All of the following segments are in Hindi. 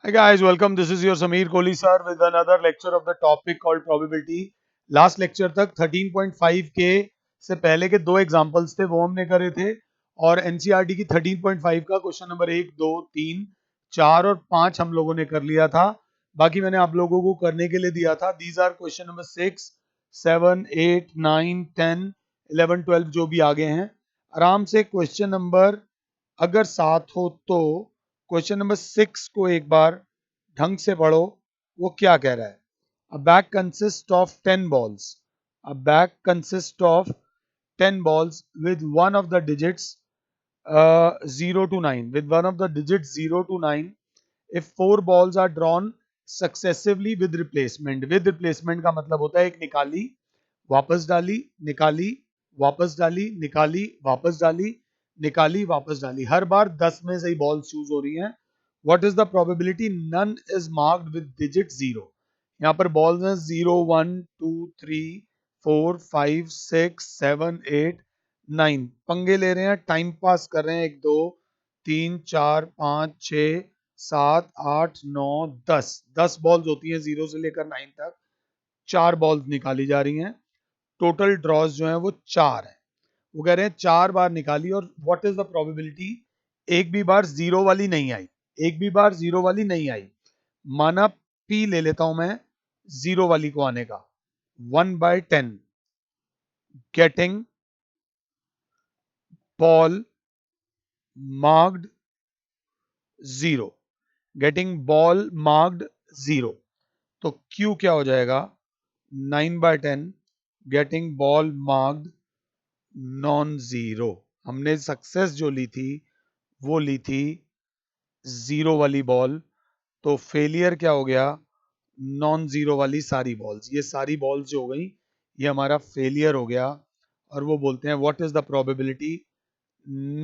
Hi guys, welcome. This is your Sameer Kohli sir with another lecture of the topic called probability. Last lecture तक 13.5 के से पहले के दो एग्जांपल्स थे वो हमने करे थे और एनसीईआरटी की 13.5 का क्वेश्चन नंबर 1, 2, 3, 4 और 5 हम लोगों ने कर लिया था. बाकी मैंने आप लोगों को करने के लिए दिया था. दीज आर क्वेश्चन नंबर 6, 7, 8, 9, 10, 11, 12 जो भी आगे हैं. आराम से क्वेश्चन नंबर अगर 7 हो तो क्वेश्चन नंबर 6 को एक बार ढंग से पढ़ो. वो क्या कह रहा है? अ bag consist of 10 balls. A bag consist of 10 balls with one of the digits 0 to 9. With one of the digits 0 to 9, if 4 balls are drawn successively with replacement. With replacement का मतलब होता है एक निकाली, वापस डाली, निकाली, वापस डाली, निकाली, वापस डाली, निकाली, वापस डाली. हर बार 10 में से ही बॉल्स चूज हो रही हैं. What is the probability none is marked with digit 0. यहाँ पर बॉल्स हैं 0, 1, 2, 3, 4, 5, 6, 7, 8, 9. पंगे ले रहे हैं, टाइम पास कर रहे हैं. 1, 2, 3, 4, 5, 6, 7, 8, 9, 10. 10 बॉल्स होती हैं 0 से लेकर 9 तक. 4 बॉल्स निकाली जा रही हैं. टोटल ड्रॉज जो है वो 4 है. वो कह रहे हैं 4 बार निकाली और व्हाट इज द प्रोबेबिलिटी एक भी बार जीरो वाली नहीं आई. एक भी बार जीरो वाली नहीं आई. माना पी ले लेता हूं मैं जीरो वाली को आने का. 1/10 getting ball marked 0. Getting ball marked 0. तो क्यू क्या हो जाएगा? 9/10 getting ball marked non zero. हमने सक्सेस जो ली थी वो ली थी जीरो वाली बॉल. तो फेलियर क्या हो गया? नॉन जीरो वाली सारी बॉल्स. ये सारी बॉल्स जो हो गई ये हमारा फेलियर हो गया. और वो बोलते हैं what is the probability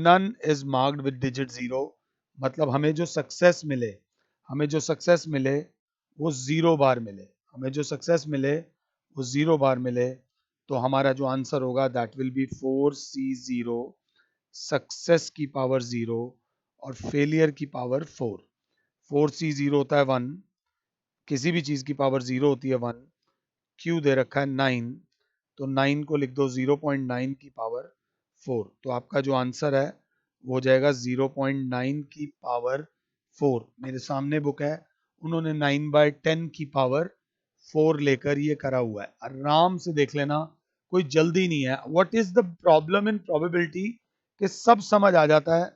none is marked with digit 0. मतलब हमें जो सक्सेस मिले वो 0 बार मिले. हमें जो सक्सेस मिले वो 0 बार मिले. तो हमारा जो आंसर होगा that will be 4C0. Success की पावर 0 और फेलियर की पावर 4. 4C0 होता है 1. किसी भी चीज की पावर 0 होती है 1. क्यू दे रखा है 9. तो 9 को लिख दो 0.9 की पावर 4. तो आपका जो आंसर है वो हो जाएगा 0.9 की पावर 4. मेरे सामने बुक है, उन्होंने 9/10 की पावर 4 लेकर ये करा हुआ है. आराम से देख लेना, कोई जल्दी नहीं है. What is the problem in probability कि सब समझ आ जाता है.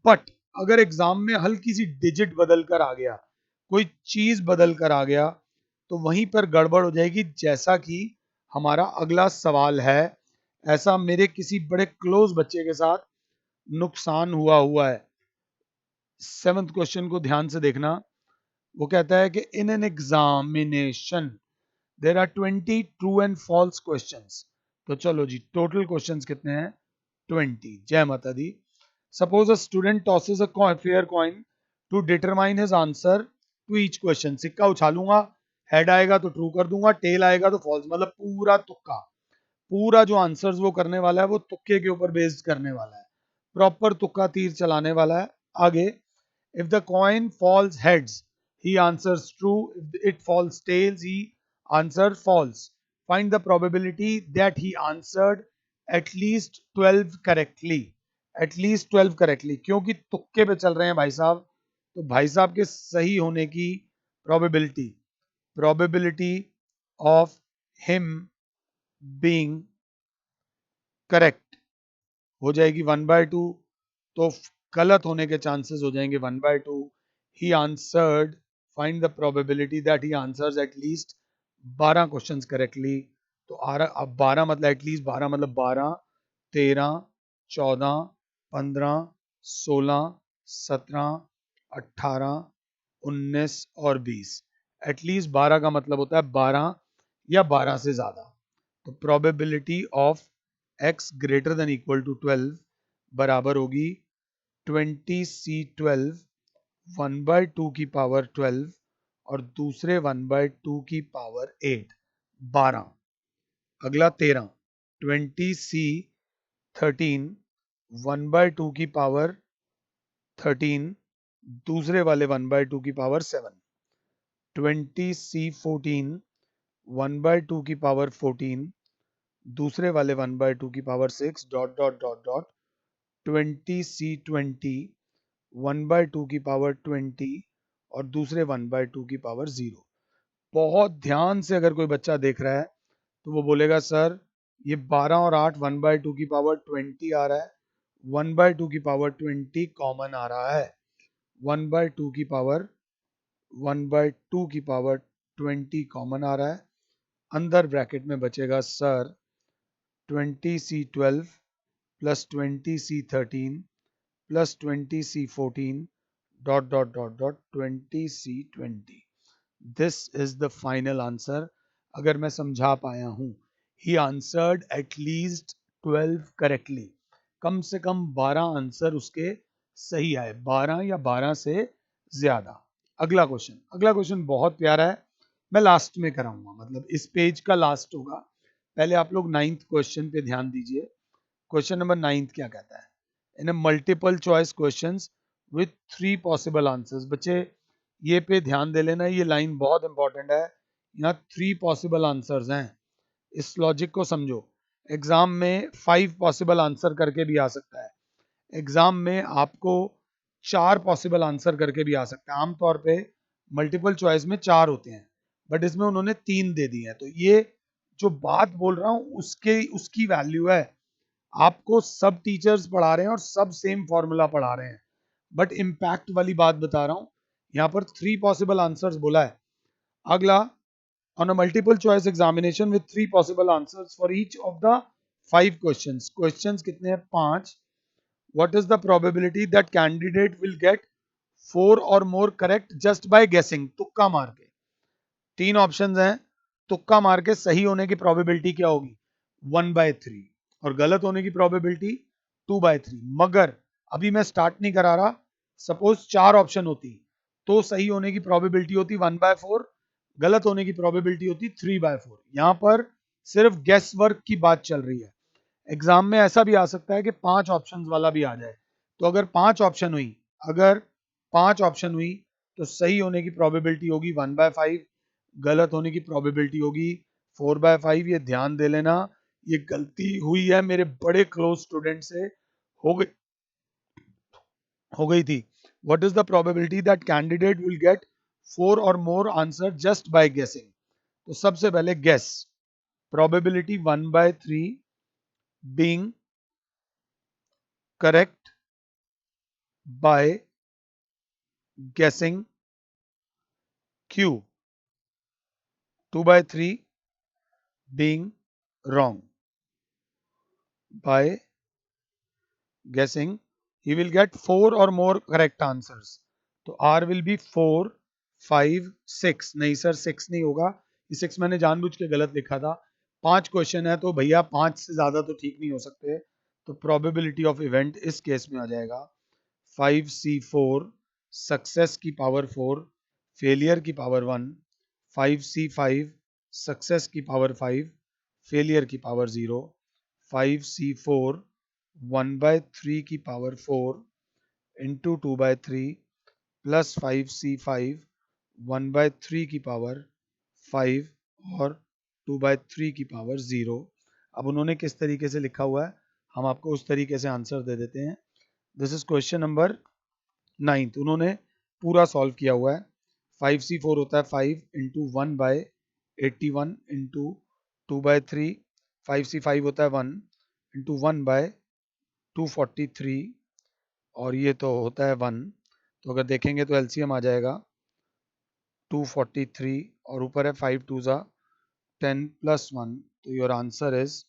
बट अगर एग्जाम में हल्की सी डिजिट बदल कर आ गया, कोई चीज बदल कर आ गया, तो वहीं पर गड़बड़ हो जाएगी. जैसा कि हमारा अगला सवाल है, ऐसा मेरे किसी बड़े क्लोज बच्चे के साथ नुकसान हुआ है. 7th क्वेश्चन को ध्यान से देखना. वो कहता है कि in an examination there are 20 true and false questions. तो चलो जी, टोटल क्वेश्चंस कितने हैं? 20. जय माता दी. Suppose a student tosses a fair coin to determine his answer to each question. सिक्का उछालूंगा, हेड आएगा तो ट्रू कर दूंगा, टेल आएगा तो फॉल्स. मतलब पूरा तुक्का. पूरा जो आंसर्स वो करने वाला है वो तुक्के के ऊपर बेस्ड करने वाला है. प्रॉपर तुक्का तीर चलाने वाला है. आगे, if the coin falls heads he answers true, if it falls tails he answered false. Find the probability that he answered at least 12 correctly. At least 12 correctly. क्योंकि तुक्के पे चल रहे हैं भाई साहब, तो भाई साहब के सही होने की probability probability of him being correct हो जाएगी 1/2. तो गलत होने के चांसेस हो जाएंगे 1/2. He answered, find the probability that he answers at least 12 questions correctly. तो अब 12 मतलब एटलीस्ट 12 मतलब 12, 13, 14, 15, 16, 17, 18, 19 और 20. एटलीस्ट 12 का मतलब होता है 12 या 12 से ज्यादा. तो probability of x greater than equal to 12 बराबर होगी 20C12 1/2 की पावर 12 और दूसरे 1/2 की पावर 8, 12. अगला 13, 20C13 1/2 की पावर 13 दूसरे वाले 1/2 की पावर 7, 20C14 1/2 की पावर 14, दूसरे वाले 1/2 की power 6 dot dot dot dot 20C20 1/2 की पावर 20 और दूसरे 1/2 की पावर 0। बहुत ध्यान से अगर कोई बच्चा देख रहा है तो वो बोलेगा सर ये 12 और 8 1/2 की पावर 20 आ रहा है, 1/2 की पावर 20 कॉमन आ रहा है, 1/2 की पावर 1/2 की पावर 20 कॉमन आ रहा है, अंदर ब्रैकेट में बचेगा sir 20C12 plus 20C13 plus 20C14 dot dot dot dot 20C20। This is the final answer. अगर मैं समझा पाया हूं, ही आंसर्ड एटलीस्ट 12 करेक्टली। कम से कम 12 आंसर उसके सही आए, 12 या 12 से ज्यादा। अगला क्वेश्चन बहुत प्यारा है, मैं लास्ट में कराऊंगा, मतलब इस पेज का लास्ट होगा। पहले आप लोग 9th क्वेश्चन पे ध्यान दीजिए। क्वेश्चन नंबर 9 क्या कहता है? In a multiple choice questions with 3 possible answers. बच्चे ये पे ध्यान दे लेना, ये लाइन बहुत इंपॉर्टेंट है। यहाँ 3 पॉसिबल आंसर्स हैं, इस लॉजिक को समझो। एग्जाम में 5 पॉसिबल आंसर करके भी आ सकता है, एग्जाम में आपको 4 पॉसिबल आंसर करके भी आ सकता है। आमतौर पे मल्टीपल चॉइस में 4 होते हैं, बट इसमें उन्होंने 3 दे दिए हैं। तो ये जो बात बोल रहा हूं उसकी वैल्यू है। आपको सब टीचर्स पढ़ा रहे हैं और सब सेम फॉर्मूला पढ़ा रहे हैं, बट इम्पैक्ट वाली बात बता रहा हूं। यहां पर 3 पॉसिबल आंसर्स बोला है। अगला, on a multiple choice examination with 3 possible answers for each of the 5 questions. Questions कितने हैं? 5। What is the probability that candidate will get 4 और मोर करेक्ट जस्ट बाय गेसिंग? तुक्का मार के। 3 ऑप्शंस हैं, तुक्का मार के सही होने की प्रोबेबिलिटी क्या होगी? 1/3 और गलत होने की प्रोबेबिलिटी 2/3। मगर अभी मैं स्टार्ट नहीं करा रहा, सपोज 4 ऑप्शन होती तो सही होने की प्रोबेबिलिटी होती 1/4, गलत होने की प्रोबेबिलिटी होती 3/4। यहां पर सिर्फ गेस वर्क की बात चल रही है। एग्जाम में ऐसा भी आ सकता है कि 5 ऑप्शंस वाला भी आ जाए। तो अगर 5 ऑप्शन हुई, अगर 5 ऑप्शन हुई तो सही होने की प्रोबेबिलिटी होगी 1/5, गलत होने की प्रोबेबिलिटी होगी 4/5। ये ध्यान दे लेना, ये गलती हुई है मेरे बड़े क्लोज स्टूडेंट से, हो गई थी। What is the probability that candidate will get 4 और मोर आंसर जस्ट बाय गेसिंग? तो सबसे पहले guess, probability 1/3 being correct by guessing, Q 2/3 being wrong. By guessing he will get 4 or more correct answers. तो R will be 4, 5, 6। नहीं सर 6 नहीं होगा, ये 6 मैंने जानबूझ के गलत लिखा था। 5 क्वेश्चन है तो भैया 5 से ज्यादा तो ठीक नहीं हो सकते। तो प्रोबेबिलिटी ऑफ इवेंट इस केस में आ जाएगा 5C4 सक्सेस की पावर 4, फेलियर की पावर 1, 5C5 सक्सेस की पावर 5, फेलियर की पावर 0, 5C4 1/3 की पावर 4 इंटू 2/3 प्लस 5C5 1/3 की पावर 5 और 2/3 की पावर 0। अब उन्होंने किस तरीके से लिखा हुआ है, हम आपको उस तरीके से आंसर दे देते हैं। This is question number 9। उन्होंने पूरा सॉल्व किया हुआ है। 5C4 होता है 5 इंटू 1/81 इंटू 2/3, 5C5 होता है 1 इंटू 1/243 और ये तो होता है 1। तो अगर देखेंगे तो एलसीएम आ जाएगा 243 और ऊपर है 5 2 ज़ा 10 प्लस 1। तो योर आंसर इज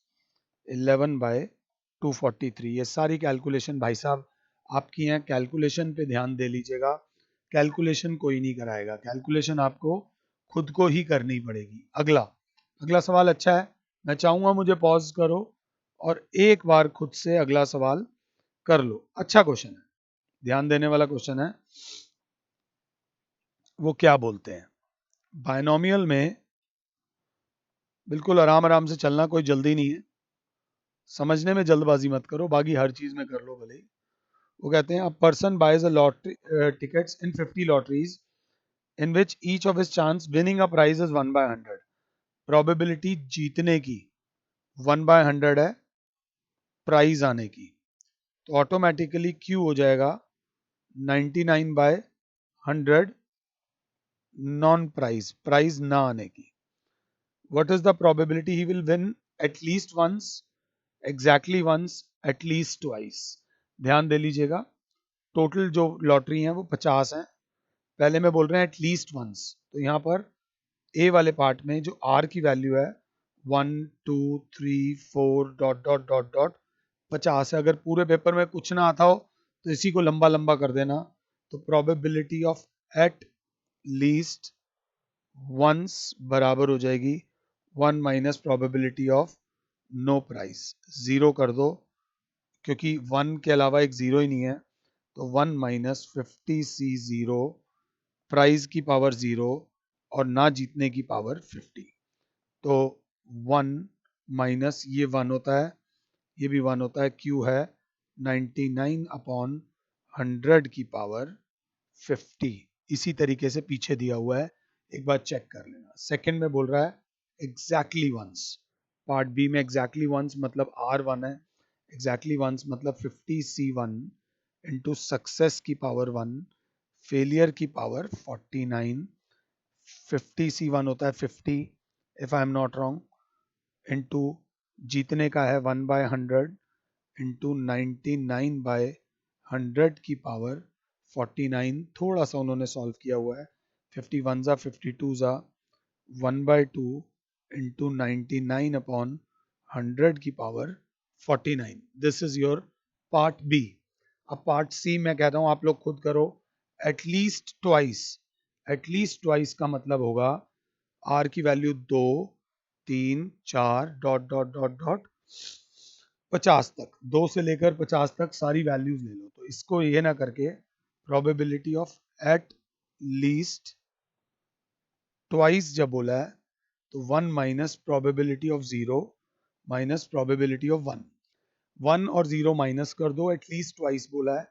11/243। ये सारी कैलकुलेशन भाई साहब आपकी हैं, कैलकुलेशन पे ध्यान दे लीजिएगा। कैलकुलेशन कोई नहीं कराएगा, कैलकुलेशन आपको खुद को ही करनी पड़ेगी। अगला सवाल अच्छा है, मैं चाहूंगा मुझे पॉज करो और एक बार खुद से अगला सवाल कर लो। अच्छा क्वेश्चन है, ध्यान देने वाला क्वेश्चन है। वो क्या बोलते हैं, बायनोमियल में बिल्कुल आराम आराम से चलना, कोई जल्दी नहीं है, समझने में जल्दबाजी मत करो, बाकी हर चीज में कर लो भले ही। वो कहते हैं a person buys a lottery tickets in 50 lotteries in which each of his chance winning a prize is 1/100। Probability जीतने की 1/100 है, प्राइज आने की, तो ऑटोमेटिकली क्यू हो जाएगा 99/100 नॉन प्राइज, प्राइज ना आने की। What is the probability he will win at least once, exactly once, at least twice? ध्यान दे लीजिएगा, टोटल जो लॉटरी है वो 50 है, पहले में बोल रहे हैं एटलीस्ट वंस, तो यहाँ पर ए वाले पार्ट में जो आर की वैल्यू है 1 2 3 4 ... 50 है। अगर पूरे पेपर में कुछ ना आता हो तो इसी को लंबा लंबा कर देना, तो probability of at least once बराबर हो जाएगी 1 minus probability of no prize, zero कर दो क्योंकि 1 के अलावा एक जीरो ही नहीं है, तो 1 माइनस 50C0, प्राइज की पावर 0 और ना जीतने की पावर 50, तो 1 माइनस ये 1 होता है, ये भी 1 होता है, क्यू है 99/100 की पावर 50। इसी तरीके से पीछे दिया हुआ है, एक बार चेक कर लेना। सेकंड में बोल रहा है एग्जैक्टली वंस, पार्ट बी में एग्जैक्टली वंस मतलब R1 है, एग्जैक्टली वंस मतलब 50C1 इंटू सक्सेस की पावर 1, फेलियर की पावर 49, 50C1 होता है 50 if I am not wrong, into जीतने का है 1/100 इंटू 99/100 की पावर 49, थोड़ा सा उन्होंने सॉल्व किया हुआ है, 51 जा 52 जा 1/2 इंटू 99/100 की power 49। This is your part B. अब पार्ट सी मैं कहता हूं आप लोग खुद करो, एटलीस्ट ट्वाइस, एटलीस्ट ट्वाइस का मतलब होगा आर की वैल्यू 2 3 4 ... 50 तक, 2 से लेकर 50 तक सारी वैल्यूज ले लो, तो इसको ये ना करके probability of at least twice जब बोला है तो 1 minus probability of 0 minus probability of 1, 1 और 0 माइनस कर दो, एटलीस्ट ट्वाइस बोला है,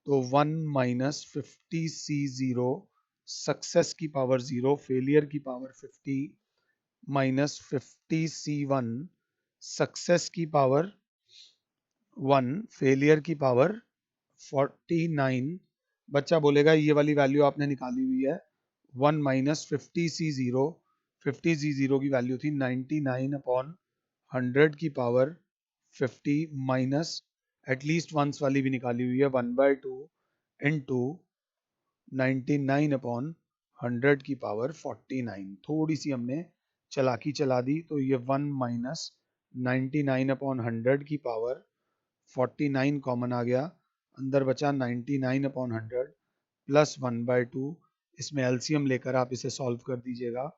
तो 1 माइनस 50C0, सक्सेस की पावर 0, फेलियर की पावर 50, माइनस 50C1, सक्सेस की पावर 1, फेलियर की पावर 49। बच्चा बोलेगा ये वाली वैल्यू आपने निकाली हुई है, 1 माइनस 50C0, 50C0 की वैल्यू थी 99/100 की पावर 50, माइनस एटलीस्ट वंस वाली भी निकाली हुई है 1/2 इंटू 99/100 की पावर 49। थोड़ी सी हमने चलाकी चला दी, तो ये 1 माइनस 99/100 की पावर 49 कॉमन आ गया, अंदर बचा 99/100 प्लस 1/2, इसमें एलसीएम लेकर आप इसे सॉल्व कर दीजिएगा,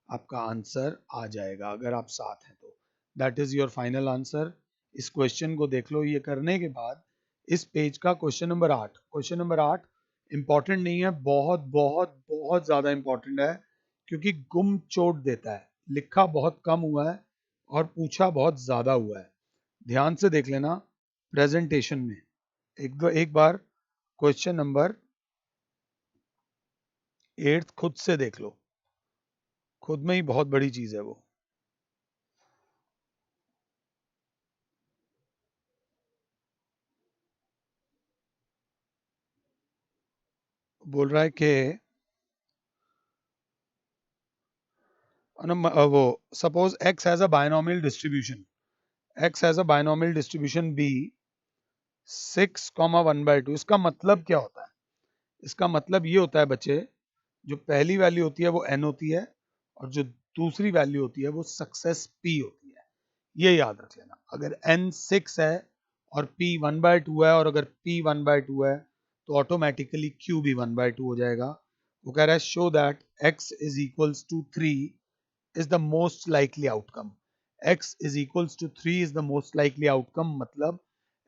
आपका आंसर आ जाएगा अगर आप साथ हैं तो। That is your final answer. इस क्वेश्चन को देख लो। ये करने के बाद इस पेज का question number 8, question number 8 important नहीं है, बहुत बहुत बहुत ज्यादा इंपॉर्टेंट है, क्योंकि गुम चोट देता है, लिखा बहुत कम हुआ है और पूछा बहुत ज्यादा हुआ है। ध्यान से देख लेना प्रेजेंटेशन में, एक बार क्वेश्चन नंबर 8 खुद से देख लो, खुद में ही बहुत बड़ी चीज है वो। बोल रहा है कि वो suppose x has a binomial distribution, x has a binomial distribution b 6,1/2। इसका मतलब क्या होता है? इसका मतलब ये होता है बच्चे, जो पहली वैल्यू होती है वो n होती है और जो दूसरी वैल्यू होती है वो सक्सेस p होती है। ये याद रख लेना। अगर n 6 है और p 1/2 है और अगर p 1/2 है तो ऑटोमेटिकली q भी 1/2 हो जाएगा। वो कह रहा है show that x is equals to 3 is the most likely outcome। x is equals to 3 is the most likely outcome, मतलब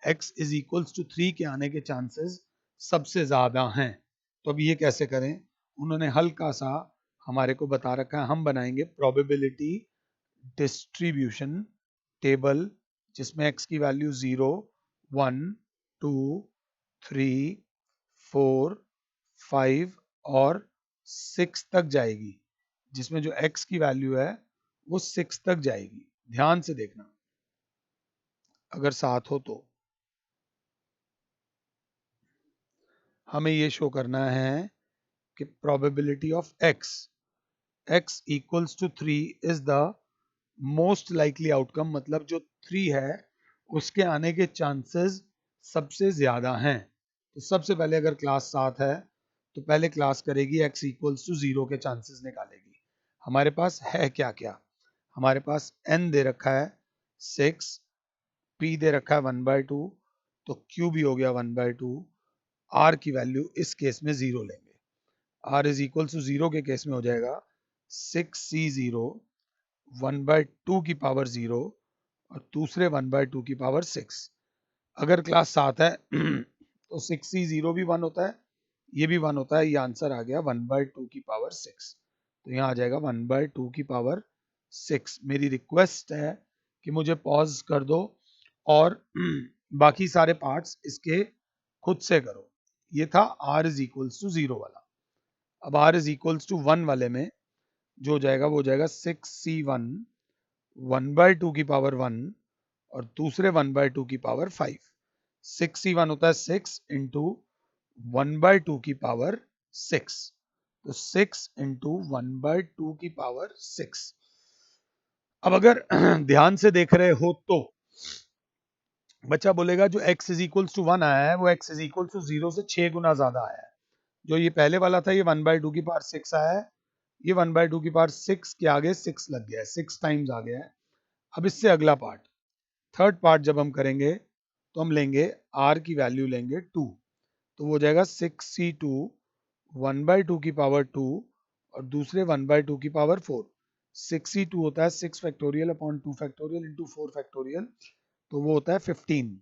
x is equals to 3 के आने के चांसेस सबसे ज्यादा हैं। तो अब ये कैसे करें? उन्होंने हल्का सा हमारे को बता रखा है, हम बनाएंगे प्रोबेबिलिटी डिस्ट्रीब्यूशन टेबल, जिसमें x की वैल्यू 0 1 2 3, 4, 5 और 6 तक जाएगी, जिसमें जो x की वैल्यू है वो 6 तक जाएगी। ध्यान से देखना, अगर 7 हो तो हमें ये शो करना है कि probability of x equals to 3 is the most likely outcome, मतलब जो 3 है उसके आने के चांसेस सबसे ज्यादा हैं। तो सबसे पहले अगर क्लास 7 है तो पहले क्लास करेगी x इक्वल्स टू 0 के चांसेस निकालेगी। हमारे पास है क्या क्या, हमारे पास n दे रखा है 6, p दे रखा है 1/2, तो q भी हो गया 1/2, r की वैल्यू इस केस में 0 लेंगे। r इज इक्वल टू 0 के केस में हो जाएगा 6c0 1/2 की पावर 0 और दूसरे 1/2 की पावर 6। अगर क्लास 7 है तो 6c0 भी 1 होता है, ये भी 1 होता है, ये आंसर आ गया 1/2 की पावर 6। तो यहाँ आ जाएगा 1/2 की पावर 6। मेरी रिक्वेस्ट है कि मुझे पॉज कर दो और बाकी सारे पार्ट्स इसके खुद से करो। ये था r इज इक्वल्स टू 0 वाला। अब r इज इक्वल्स टू 1 वाले में जो हो जाएगा वो हो जाएगा 6c1 1/2 की पावर 1 और दूसरे 1/2 की पावर 5। 6c1 होता है 6 इंटू 1/2 की पावर 6, तो 6 इंटू 1/2 की पावर 6। अब अगर ध्यान से देख रहे हो तो बच्चा बोलेगा जो x इज इक्वल्स टू 1 आया है वो x इज इक्वल्स टू 0 से 6 गुना ज्यादा आया है। जो ये पहले वाला था ये 1/2 की पावर 6 आया है, ये 1/2 की पावर 6 के आगे 6 लग गया है, 6 टाइम्स आ गया है। अब इससे अगला पार्ट, थर्ड पार्ट जब हम करेंगे तो हम लेंगे r की वैल्यू लेंगे 2, तो वो हो जाएगा 6c2 1/2 की पावर 2 और दूसरे 1/2 की पावर 4। 6c2 होता है 6 factorial upon 2 factorial into 4 factorial, तो वो होता है 15।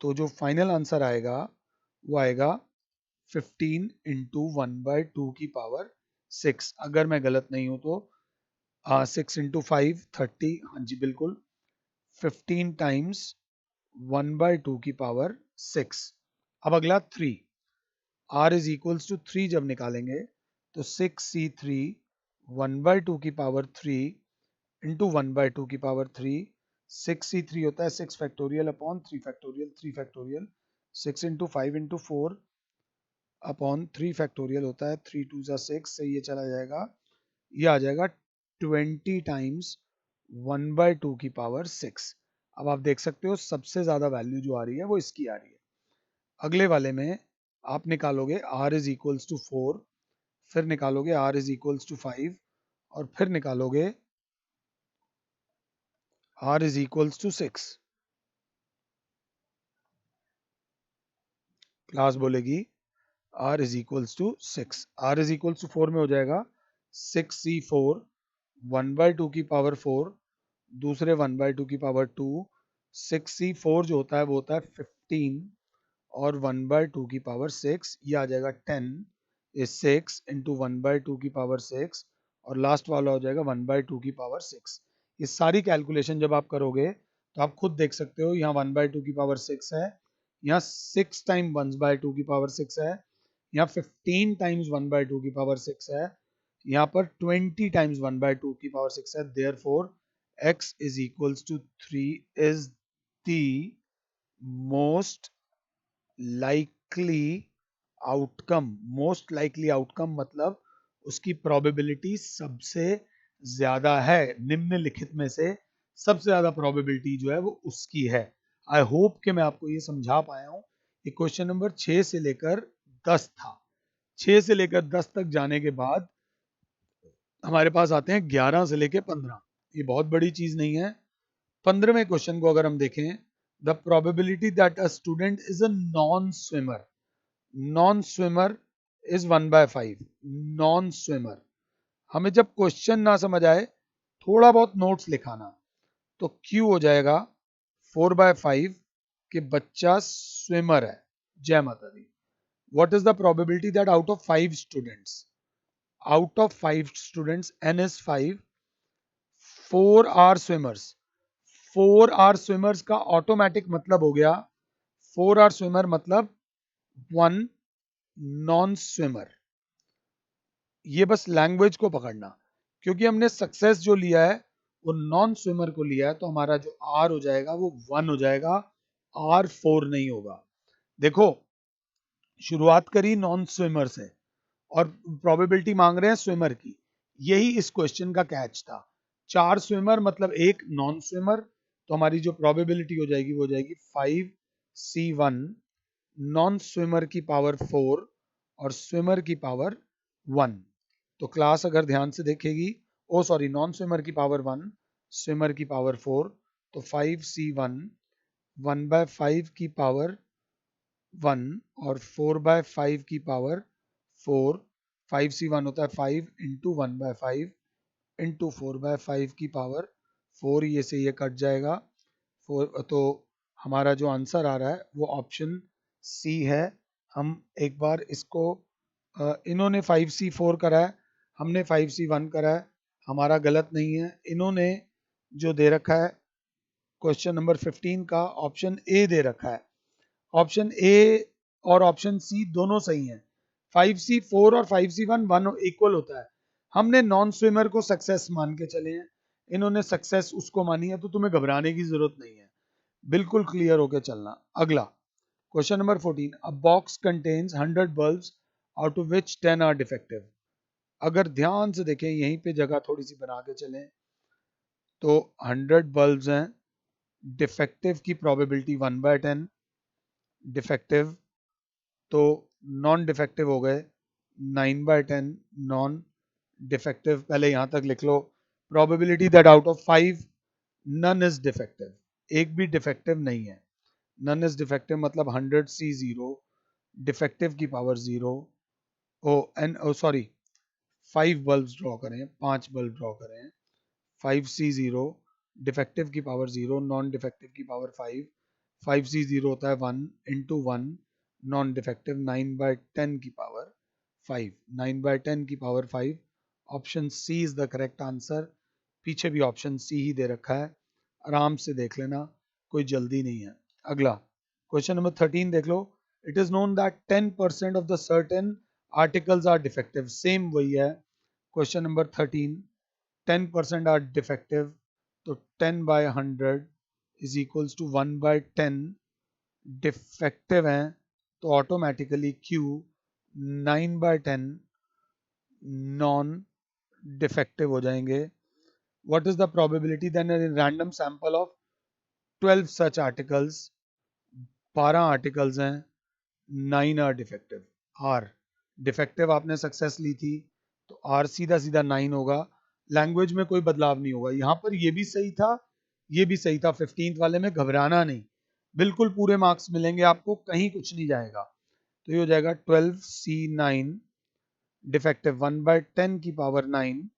तो जो फाइनल आंसर आएगा वो आएगा 15 इंटू 1/2 की पावर 6। अगर मैं गलत नहीं हूं तो 6 इंटू 5 30, हाँ जी बिल्कुल 15 टाइम्स 1/2 की पावर 6। अब अगला 3, r इज इक्वल्स टू 3 जब निकालेंगे तो 6c3 1/2 की पावर 3 इंटू 1/2 की पावर 3। 6c3 होता है 6 factorial upon 3 factorial, 3 factorial 6 into 5 into 4 upon 3 factorial होता है, 3 2 जा 6 से ये चला जाएगा, ये आ जाएगा 20 टाइम्स 1/2 की पावर 6। अब आप देख सकते हो सबसे ज्यादा वैल्यू जो आ रही है वो इसकी आ रही है। अगले वाले में आप निकालोगे r इज इक्वल्स टू 4, फिर निकालोगे r इज इक्वल्स टू 5 और फिर निकालोगे r is equals to 6। Class बोलेगी r is equals to 6। r is equals to 4 में हो जाएगा 6c4 1/2 की पावर 4 दूसरे 1/2 की पावर 2। 6c4 जो होता है वो होता है 15 और 1/2 की पावर 6, ये आ जाएगा 10 इज 6 इंटू 1/2 की पावर 6 और लास्ट वाला हो जाएगा 1/2 की पावर 6। ये सारी कैलकुलेशन जब आप करोगे तो आप खुद देख सकते हो, यहाँ 1/2 की पावर 6 है, यहाँ 6 टाइम 1/2 की पावर 6 है, यहाँ 15 टाइम्स 1/2 की पावर 6 है, यहाँ पर 20 टाइम्स 1/2 की पावर 6 है। Therefore x is equals to 3 is the most likely outcome. Most likely outcome मतलब उसकी प्रोबेबिलिटी सबसे ज्यादा है, निम्नलिखित में से सबसे ज्यादा प्रोबेबिलिटी जो है वो उसकी है। आई होप कि मैं आपको ये समझा पाया हूं। ये क्वेश्चन नंबर 6 से लेकर 10 था। 6 से लेकर 10 तक जाने के बाद हमारे पास आते हैं 11 से लेकर 15। ये बहुत बड़ी चीज नहीं है। 15वें क्वेश्चन को अगर हम देखें, the probability that a student is a non swimmer, non swimmer is 1/5। Non swimmer, हमें जब क्वेश्चन ना समझ आए थोड़ा बहुत नोट्स लिखाना, तो Q हो जाएगा 4/5 कि बच्चा स्विमर है। जय माता दी। What is the probability that out of 5 students n is 5, 4 are swimmers. 4 are swimmers का ऑटोमेटिक मतलब हो गया, 4 आर स्विमर मतलब 1 नॉन स्विमर। ये बस लैंग्वेज को पकड़ना, क्योंकि हमने सक्सेस जो लिया है वो नॉन स्विमर को लिया है, तो हमारा जो आर हो जाएगा वो 1 हो जाएगा, आर 4 नहीं होगा। देखो, शुरुआत करी नॉन स्विमर से और प्रोबेबिलिटी मांग रहे हैं स्विमर की। यही इस क्वेश्चन का कैच था। 4 स्विमर मतलब एक नॉन स्विमर, तो हमारी जो प्रोबेबिलिटी हो जाएगी वो हो जाएगी 5c1 नॉन स्विमर की पावर 4 और स्विमर की पावर 1। तो क्लास अगर ध्यान से देखेगी, ओ सॉरी, नॉन स्विमर की पावर 1, स्विमर की पावर 4, तो 5c1 1/5 की पावर 1 और 4/5 की पावर 4। 5c1 होता है 5 इंटू 1/5 इंटू 4/5 की पावर 4, ये से ये कट जाएगा 4। तो हमारा जो आंसर आ रहा है वो ऑप्शन सी है। हम एक बार इसको, इन्होंने 5c4 करा है, हमने 5c1 करा है, हमारा गलत नहीं है। इन्होंने जो दे रखा है क्वेश्चन नंबर 15 का ऑप्शन ए दे रखा है, ऑप्शन ए और ऑप्शन सी दोनों सही हैं। 5c4 और 5c1 वन इक्वल होता है। हमने नॉन स्विमर को सक्सेस मान के चले हैं, इन्होंने सक्सेस उसको मानी है, तो तुम्हें घबराने की जरूरत नहीं है, बिल्कुल क्लियर होके चलना। अगला question number 14, a box contains 100 bulbs out of which 10 are defective. अगर ध्यान से देखें, यहीं पे जगह थोड़ी सी बना के चलें, तो 100 बल्ब्स हैं, डिफेक्टिव की प्रोबेबिलिटी 1/10, डिफेक्टिव तो नॉन डिफेक्टिव हो गए 9/10 नॉन डिफेक्टिव। पहले यहां तक लिख लो, probability that out of 5 none is defective, एक भी डिफेक्टिव नहीं है। नन इज डिफेक्टिव मतलब 100c0, डिफेक्टिव की पावर 0। ओ एन ओ सॉरी, 5 बल्ब ड्रॉ करें, 5 बल्ब ड्रॉ करें, 5c0 डिफेक्टिव की पावर 0, नॉन डिफेक्टिव की पावर 5। 5c0 होता है 1 इंटू 1, नॉन डिफेक्टिव 9/10 की पावर 5, 9/10 की power 5। Option C is the correct answer. पीछे भी ऑप्शन सी ही दे रखा है, आराम से देख लेना, कोई जल्दी नहीं है। अगला क्वेश्चन नंबर 13 देख लो, it is known that 10% of the certain articles are defective. Same वही है क्वेश्चन नंबर 13, 10% आर डिफेक्टिव, तो 10/100 इज इक्वल्स टू 1/10 डिफेक्टिव हैं, तो ऑटोमेटिकली Q 9/10 नॉन डिफेक्टिव हो जाएंगे। What is the probability then in random sample of 12 such articles, 12 articles हैं, 9 आर डिफेक्टिव। आर डिफेक्टिव आपने सक्सेस ली थी, तो आर सीधा सीधा 9 होगा, लैंग्वेज में कोई बदलाव नहीं होगा। यहां पर ये भी सही था, ये भी सही था, 15th वाले में घबराना नहीं, बिल्कुल पूरे मार्क्स मिलेंगे आपको, कहीं कुछ नहीं जाएगा। तो ये हो जाएगा 12c9 डिफेक्टिव 1/10 की पावर 9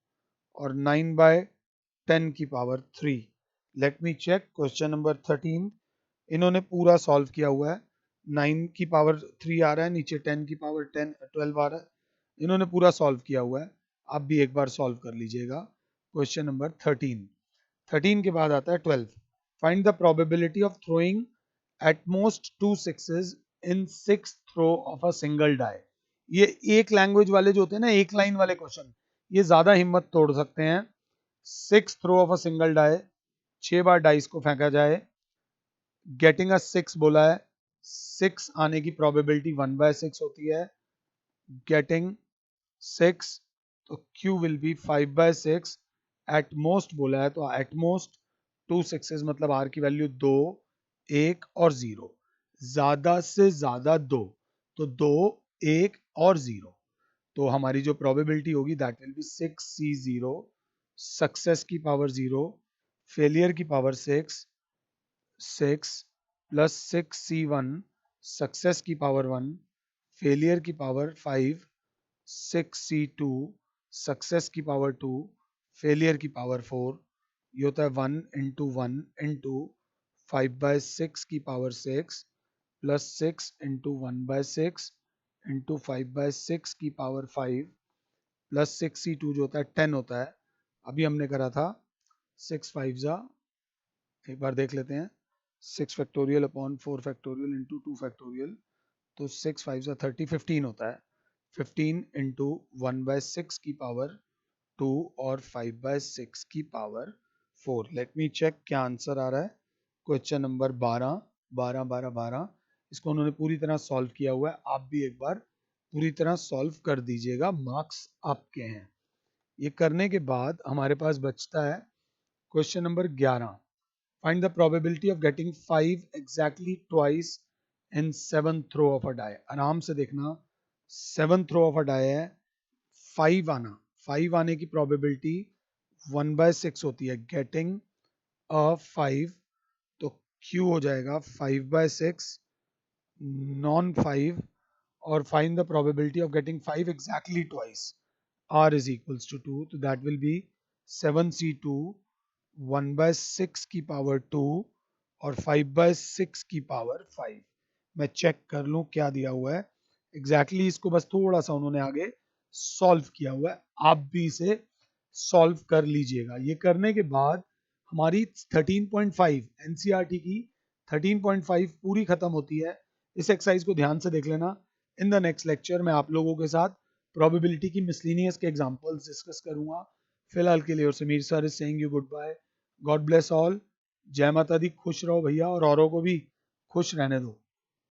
और 9/10 की power 3। Let me check question number 13, इन्होंने पूरा सॉल्व किया हुआ है, 9 की पावर 3 आ रहा है, नीचे 10 की पावर 12 आ रहा है, इन्होंने पूरा सॉल्व किया हुआ है। आप भी एक बार सॉल्व कर लीजिएगा क्वेश्चन नंबर 13। 13 के बाद आता है 12, find the probability of throwing at most 2 sixes in 6th throw of a single die. ये एक लैंग्वेज वाले जो होते हैं ना, एक लाइन वाले क्वेश्चन, ये ज्यादा हिम्मत तोड़ सकते हैं। 6th throw of a single die, 6 बार डाइस को फेंका जाए, गेटिंग अ 6 बोला है, 6 आने की प्रोबेबिलिटी 1/6 होती है, गेटिंग 6, तो Q will be 5/6। At most बोला है, तो एट मोस्ट 2 sixes मतलब R की वैल्यू 2, 1 और 0, ज्यादा से ज्यादा 2, तो 2, 1 और 0, तो हमारी जो प्रोबेबिलिटी होगी that will be 6c0, success की पावर 0, फेलियर की पावर 6, 6 प्लस 6c1 सक्सेस की पावर 1, फेलियर की पावर 5, 6c2 सक्सेस की पावर 2, फेलियर की पावर 4। ये होता है 1 इंटू 1 इंटू 5/6 की पावर 6 प्लस 6 इंटू 1/6 इंटू 5/6 की पावर 5 प्लस 6c2 जो होता है 10 होता है। अभी हमने करा था 6 5 जा, एक बार देख लेते हैं, 6 factorial upon 4 factorial into 2 factorial, तो 6 5 से 30 15 होता है। 15 इंटू 1/6 की पावर 2 और 5/6 की पावर 4। लेट मी चेक क्या आंसर आ रहा है। क्वेश्चन नंबर 12 12 12 12 इसको उन्होंने पूरी तरह सॉल्व किया हुआ है। आप भी एक बार पूरी तरह सॉल्व कर दीजिएगा, मार्क्स आपके हैं। ये करने के बाद हमारे पास बचता है question number 11। Find the probability of getting 5 exactly twice in 7th throw of a die. आराम से देखना, 7th throw of a die है, 5 आने की प्रोबेबिलिटी 1/6 होती है। गेटिंग अ 5, तो Q हो जाएगा 5/6 नॉन 5, और find the probability of getting 5 exactly twice. R is equals to 2, तो that will be 7C2 1/6 की पावर 2 और 5/6 की पावर 5। मैं चेक कर लूं क्या दिया हुआ है एग्जैक्टली इसको बस थोड़ा सा उन्होंने आगे सॉल्व किया हुआ है, आप भी इसे सॉल्व कर लीजिएगा। ये करने के बाद हमारी 13.5 एनसीईआरटी की 13.5 पूरी खत्म होती है। इस एक्सरसाइज को ध्यान से देख लेना। इन द नेक्स्ट लेक्चर मैं आप लोगों के साथ प्रोबेबिलिटी की मिसलिनियस के एग्जांपल्स डिस्कस करूंगा। फिलहाल के लिए और Sameer sir is saying you good bye. God bless all. जय माता दी। खुश रहो भैया, और औरों को भी खुश रहने दो।